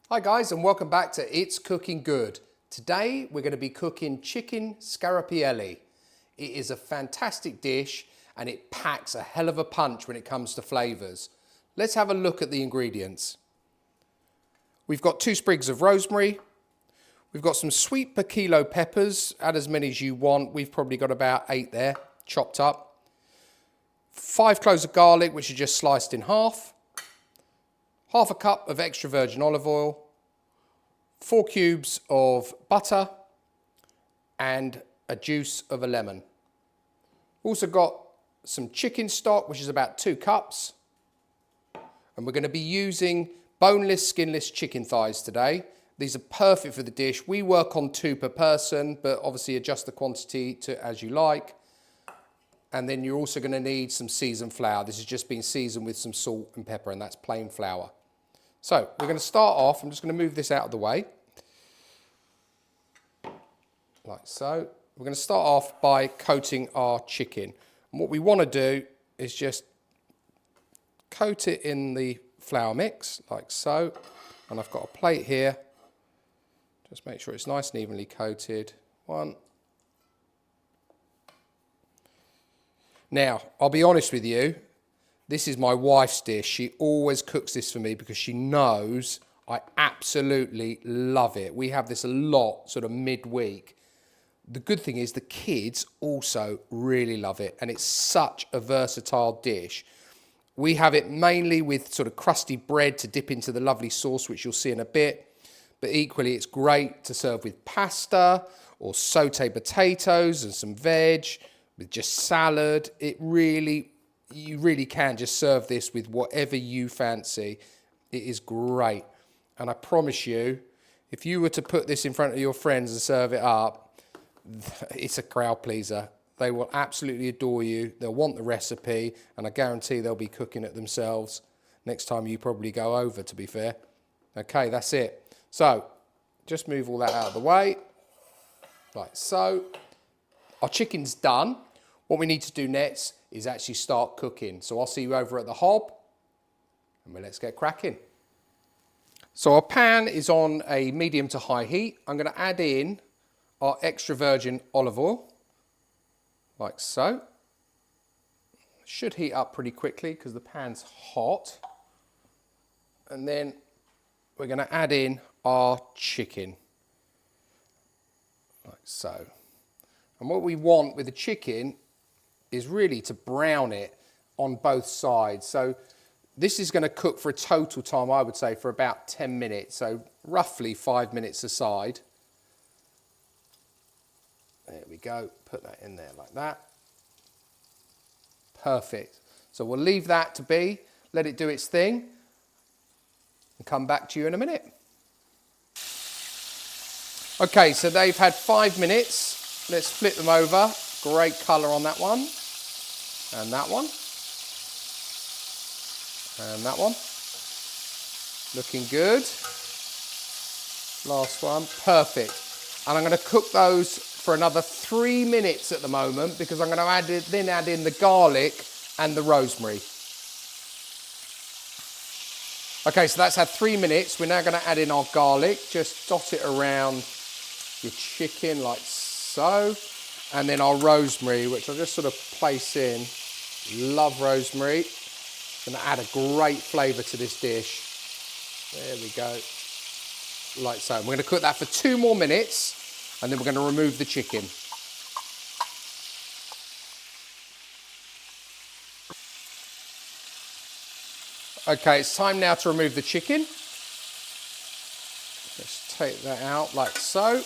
Hi guys, and welcome back to It's Cooking Good. Today we're going to be cooking chicken scarpariello. It is a fantastic dish and it packs a hell of a punch when it comes to flavours. Let's have a look at the ingredients. We've got 2 sprigs of rosemary. We've got some sweet per kilo peppers. Add as many as you want. We've probably got about 8 there, chopped up. 5 cloves of garlic, which are just sliced in half. Half a cup of extra virgin olive oil, 4 cubes of butter, and a juice of a lemon. Also got some chicken stock, which is about 2 cups. And we're going to be using boneless, skinless chicken thighs today. These are perfect for the dish. We work on 2 per person, but obviously adjust the quantity to as you like. And then you're also going to need some seasoned flour. This has just been seasoned with some salt and pepper, and that's plain flour. So we're going to start off, I'm just going to move this out of the way, like so. We're going to start off by coating our chicken. And what we want to do is just coat it in the flour mix, like so. And I've got a plate here. Just make sure it's nice and evenly coated. 1. Now, I'll be honest with you. This is my wife's dish. She always cooks this for me because she knows I absolutely love it. We have this a lot, sort of midweek. The good thing is the kids also really love it, and it's such a versatile dish. We have it mainly with sort of crusty bread to dip into the lovely sauce, which you'll see in a bit. But equally, it's great to serve with pasta or sauté potatoes and some veg, with just salad. You really can just serve this with whatever you fancy. It is great. And I promise you, if you were to put this in front of your friends and serve it up, it's a crowd pleaser. They will absolutely adore you. They'll want the recipe, and I guarantee they'll be cooking it themselves next time you probably go over, to be fair. Okay, that's it. So, just move all that out of the way, like so. Our chicken's done. What we need to do next is actually start cooking. So I'll see you over at the hob, and let's get cracking. So our pan is on a medium to high heat. I'm going to add in our extra virgin olive oil, like so. Should heat up pretty quickly because the pan's hot. And then we're going to add in our chicken, like so. And what we want with the chicken is really to brown it on both sides. So this is going to cook for a total time, I would say, for about 10 minutes. So roughly 5 minutes aside. There we go. Put that in there like that. Perfect. So we'll leave that to be, let it do its thing, and come back to you in a minute. Okay, so they've had 5 minutes. Let's flip them over. Great colour on that one. And that one. And that one. Looking good. Last one. Perfect. And I'm going to cook those for another 3 minutes at the moment because I'm going to then add in the garlic and the rosemary. Okay, so that's had 3 minutes. We're now going to add in our garlic. Just dot it around your chicken like so. And then our rosemary, which I'll just sort of place in. Love rosemary. Gonna add a great flavour to this dish. There we go. Like so. We're gonna cook that for 2 more minutes, and then we're gonna remove the chicken. Okay, it's time now to remove the chicken. Let's take that out like so.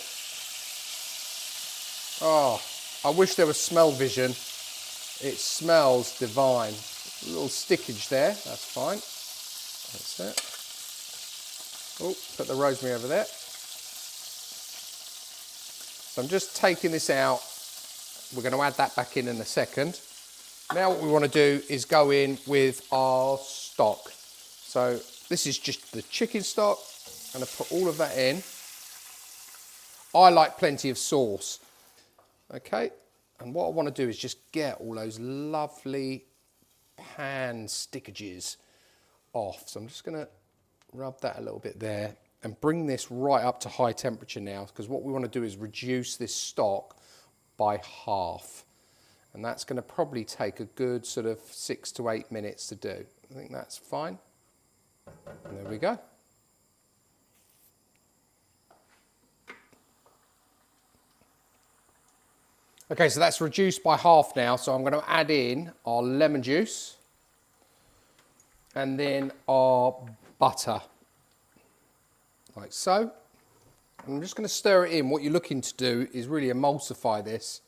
Oh, I wish there was smell vision. It smells divine. A little stickage there, that's fine. That's it. Oh, put the rosemary over there. So I'm just taking this out. We're going to add that back in a second. Now what we want to do is go in with our stock. So this is just the chicken stock. I'm going to put all of that in. I like plenty of sauce. Okay, and what I want to do is just get all those lovely pan stickages off. So I'm just going to rub that a little bit there. and bring this right up to high temperature now, because what we want to do is reduce this stock by half. And that's going to probably take a good sort of 6 to 8 minutes to do. I think that's fine. And there we go. Okay, so that's reduced by half now. So I'm going to add in our lemon juice and then our butter, like so. I'm just going to stir it in. What you're looking to do is really emulsify this.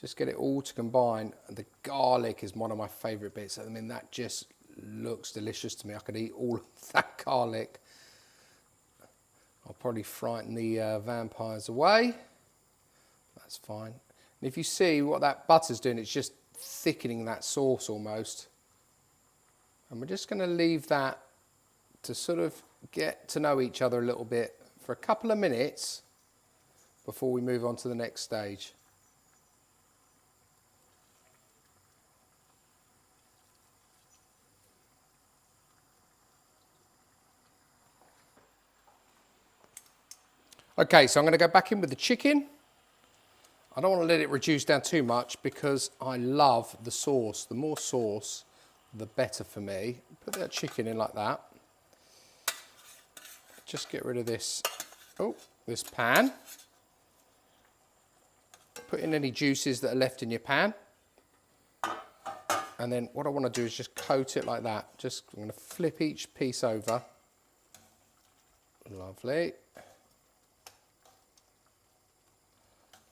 Just get it all to combine. And the garlic is one of my favourite bits. I mean, that just looks delicious to me. I could eat all of that garlic. I'll probably frighten the vampires away. That's fine. And if you see what that butter's doing, it's just thickening that sauce almost. And we're just going to leave that to sort of get to know each other a little bit for a couple of minutes before we move on to the next stage. Okay, so I'm going to go back in with the chicken. I don't want to let it reduce down too much because I love the sauce. The more sauce, the better for me. Put that chicken in like that. Just get rid of this, this pan. Put in any juices that are left in your pan. And then what I want to do is just coat it like that. I'm going to flip each piece over. Lovely.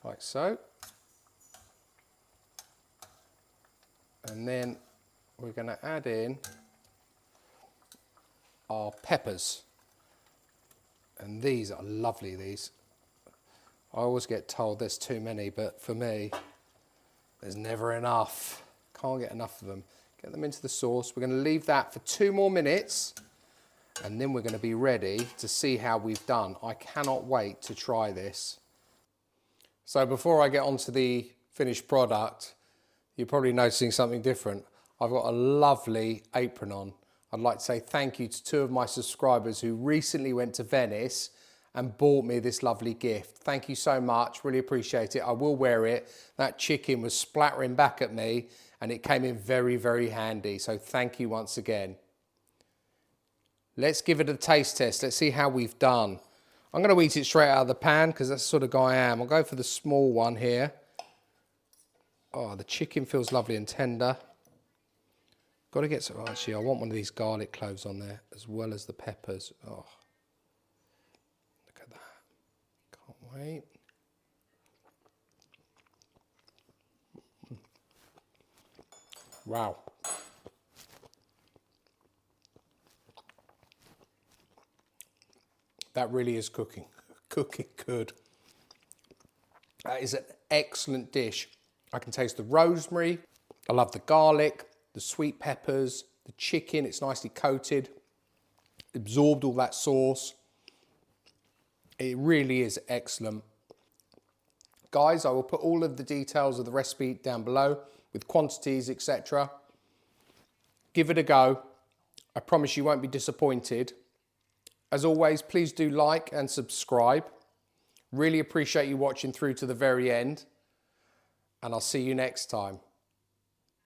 Like so. And then we're going to add in our peppers. And these are lovely, these. I always get told there's too many, but for me, there's never enough. Can't get enough of them. Get them into the sauce. We're going to leave that for 2 more minutes, and then we're going to be ready to see how we've done. I cannot wait to try this. So before I get on to the finished product, you're probably noticing something different. I've got a lovely apron on. I'd like to say thank you to 2 of my subscribers who recently went to Venice and bought me this lovely gift. Thank you so much, really appreciate it. I will wear it. That chicken was splattering back at me and it came in very, very handy. So thank you once again. Let's give it a taste test. Let's see how we've done. I'm going to eat it straight out of the pan because that's the sort of guy I am. I'll go for the small one here. Oh, the chicken feels lovely and tender. Got to get some, actually, I want one of these garlic cloves on there as well as the peppers. Oh, look at that. Can't wait. Wow. That really is cooking good. That is an excellent dish. I can taste the rosemary. I love the garlic, the sweet peppers, the chicken. It's nicely coated. Absorbed all that sauce. It really is excellent. Guys, I will put all of the details of the recipe down below with quantities, etc. Give it a go. I promise you won't be disappointed. As always, please do like and subscribe. Really appreciate you watching through to the very end. And I'll see you next time.